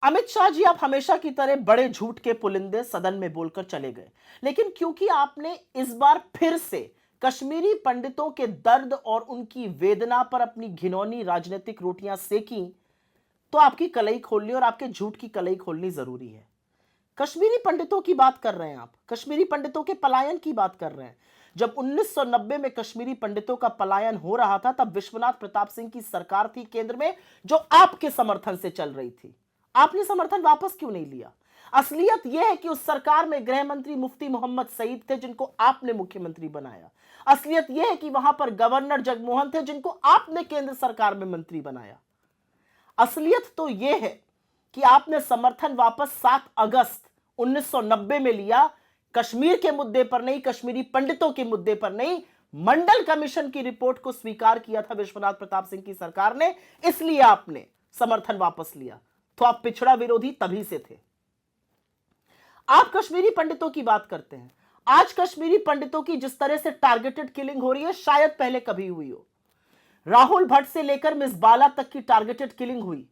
अमित शाह जी, आप हमेशा की तरह बड़े झूठ के पुलिंदे सदन में बोलकर चले गए, लेकिन क्योंकि आपने इस बार फिर से कश्मीरी पंडितों के दर्द और उनकी वेदना पर अपनी घिनौनी राजनीतिक रोटियां सेकी, तो आपकी कलई खोलनी और आपके झूठ की कलई खोलनी जरूरी है। कश्मीरी पंडितों की बात कर रहे हैं आप, कश्मीरी पंडितों के पलायन की बात कर रहे हैं। जब 1990 में कश्मीरी पंडितों का पलायन हो रहा था, तब विश्वनाथ प्रताप सिंह की सरकार थी केंद्र में, जो आपके समर्थन से चल रही थी। आपने समर्थन वापस क्यों नहीं लिया? असलियत यह है कि उस सरकार में गृह मंत्री मुफ्ती मोहम्मद सईद थे, जिनको आपने मुख्यमंत्री बनाया। असलियत यह है कि वहां पर गवर्नर जगमोहन थे, जिनको आपने केंद्र सरकार में मंत्री बनाया। असलियत तो यह है कि आपने समर्थन वापस 7 अगस्त 1990 में लिया, कश्मीर के मुद्दे पर नहीं, कश्मीरी पंडितों के मुद्दे पर नहीं। मंडल कमीशन की रिपोर्ट को स्वीकार किया था विश्वनाथ प्रताप सिंह की सरकार ने, इसलिए आपने समर्थन वापस लिया। तो आप पिछड़ा विरोधी तभी से थे। आप कश्मीरी पंडितों की बात करते हैं। आज कश्मीरी पंडितों की जिस तरह से टारगेटेड किलिंग हो रही है, शायद पहले कभी हुई हो। राहुल भट्ट से लेकर मिस बाला तक की टारगेटेड किलिंग हुई।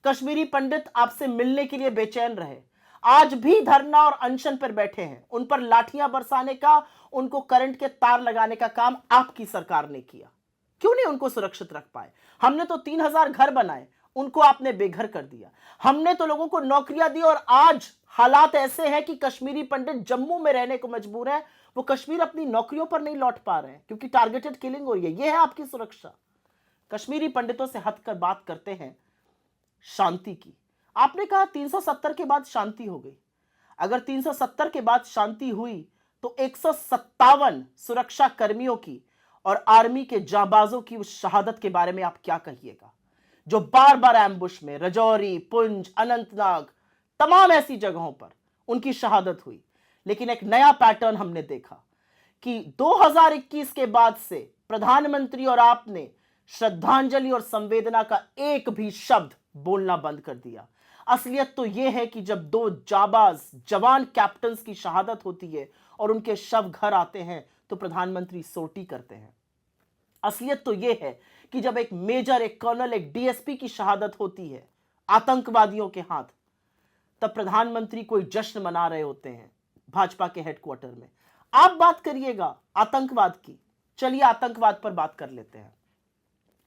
कश्मीरी पंडित आपसे मिलने के लिए बेचैन रहे, आज भी धरना और अनशन पर बैठे हैं। उन पर लाठियां बरसाने का, उनको करंट के तार लगाने का काम आपकी सरकार ने किया। क्यों नहीं उनको सुरक्षित रख पाए? हमने तो 3000 घर बनाए, उनको आपने बेघर कर दिया। हमने तो लोगों को नौकरियां दी, और आज हालात ऐसे हैं कि कश्मीरी पंडित जम्मू में रहने को मजबूर हैं। वो कश्मीर अपनी नौकरियों पर नहीं लौट पा रहे हैं क्योंकि टारगेटेड किलिंग हो रही है। यह है आपकी सुरक्षा। कश्मीरी पंडितों से हटकर बात करते हैं शांति की। आपने कहा 370 के बाद शांति हो गई। अगर 370 के बाद शांति हुई तो 157 सुरक्षा कर्मियों की और आर्मी के जांबाजों की उस शहादत के बारे में आप क्या कहिएगा, जो बार बार एम्बुश में रजौरी, पुंछ, अनंतनाग, तमाम ऐसी जगहों पर उनकी शहादत हुई। लेकिन एक नया पैटर्न हमने देखा कि 2021 के बाद से प्रधानमंत्री और आपने श्रद्धांजलि और संवेदना का एक भी शब्द बोलना बंद कर दिया। असलियत तो यह है कि जब 2 जाबाज जवान कैप्टन्स की शहादत होती है और उनके शव घर आते हैं, तो प्रधानमंत्री सोटी करते हैं। असलियत तो यह है कि जब एक मेजर, एक कर्नल, एक डीएसपी की शहादत होती है आतंकवादियों के हाथ, तब प्रधानमंत्री कोई जश्न मना रहे होते हैं भाजपा के हेडक्वार्टर में। आप बात करिएगा आतंकवाद की। चलिए आतंकवाद पर बात कर लेते हैं।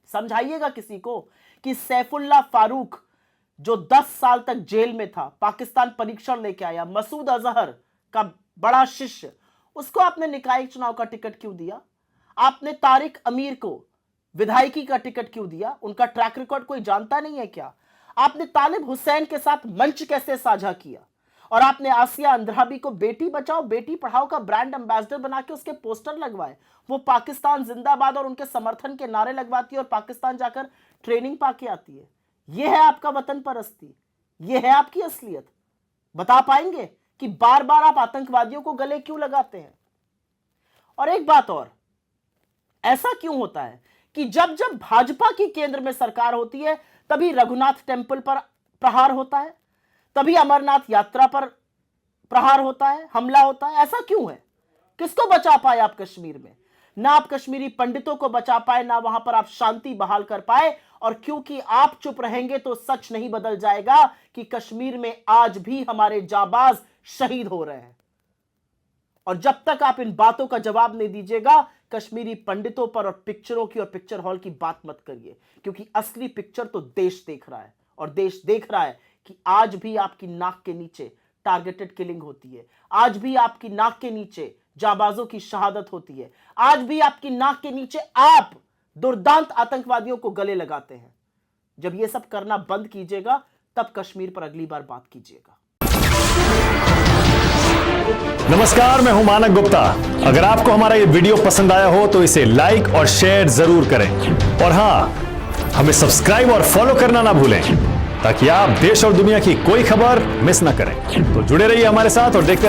समझाइएगा किसी को कि सैफुल्लाह फारूक जो 10 साल तक जेल में था, पाकिस्तान परीक्षण लेके आया, मसूद अजहर का बड़ा शिष्य, उसको आपने निकाय चुनाव का टिकट क्यों दिया? आपने तारिक अमीर को विधायकी का टिकट क्यों दिया? उनका ट्रैक रिकॉर्ड कोई जानता नहीं है क्या? आपने तालिब हुसैन के साथ मंच कैसे साझा किया? और आपने आसिया अंद्राबी को बेटी बचाओ बेटी पढ़ाओ का ब्रांड एम्बेसडर बना के उसके पोस्टर लगवाए। वो पाकिस्तान जिंदाबाद और उनके समर्थन के नारे लगवाती है और पाकिस्तान जाकर ट्रेनिंग पाके आती है। यह है आपका वतन परस्ती, यह है आपकी असलियत। बता पाएंगे कि बार बार आप आतंकवादियों को गले क्यों लगाते हैं? और एक बात और, ऐसा क्यों होता है कि जब जब भाजपा की केंद्र में सरकार होती है, तभी रघुनाथ टेम्पल पर प्रहार होता है, तभी अमरनाथ यात्रा पर प्रहार होता है, हमला होता है? ऐसा क्यों है? किसको बचा पाए आप कश्मीर में? ना आप कश्मीरी पंडितों को बचा पाए, ना वहां पर आप शांति बहाल कर पाए। और क्योंकि आप चुप रहेंगे तो सच नहीं बदल जाएगा कि कश्मीर में आज भी हमारे जाबाज शहीद हो रहे हैं। और जब तक आप इन बातों का जवाब नहीं दीजिएगा, कश्मीरी पंडितों पर और पिक्चरों की और पिक्चर हॉल की बात मत करिए, क्योंकि असली पिक्चर तो देश देख रहा है। और देश देख रहा है कि आज भी आपकी नाक के नीचे टारगेटेड किलिंग होती है, आज भी आपकी नाक के नीचे जाबाजों की शहादत होती है, आज भी आपकी नाक के नीचे आप दुर्दांत आतंकवादियों को गले लगाते हैं। जब ये सब करना बंद कीजिएगा, तब कश्मीर पर अगली बार बात कीजिएगा। नमस्कार, मैं हूं मानक गुप्ता। अगर आपको हमारा ये वीडियो पसंद आया हो तो इसे लाइक और शेयर जरूर करें। और हां, हमें सब्सक्राइब और फॉलो करना ना भूलें, ताकि आप देश और दुनिया की कोई खबर मिस ना करें। तो जुड़े रहिए हमारे साथ और देखते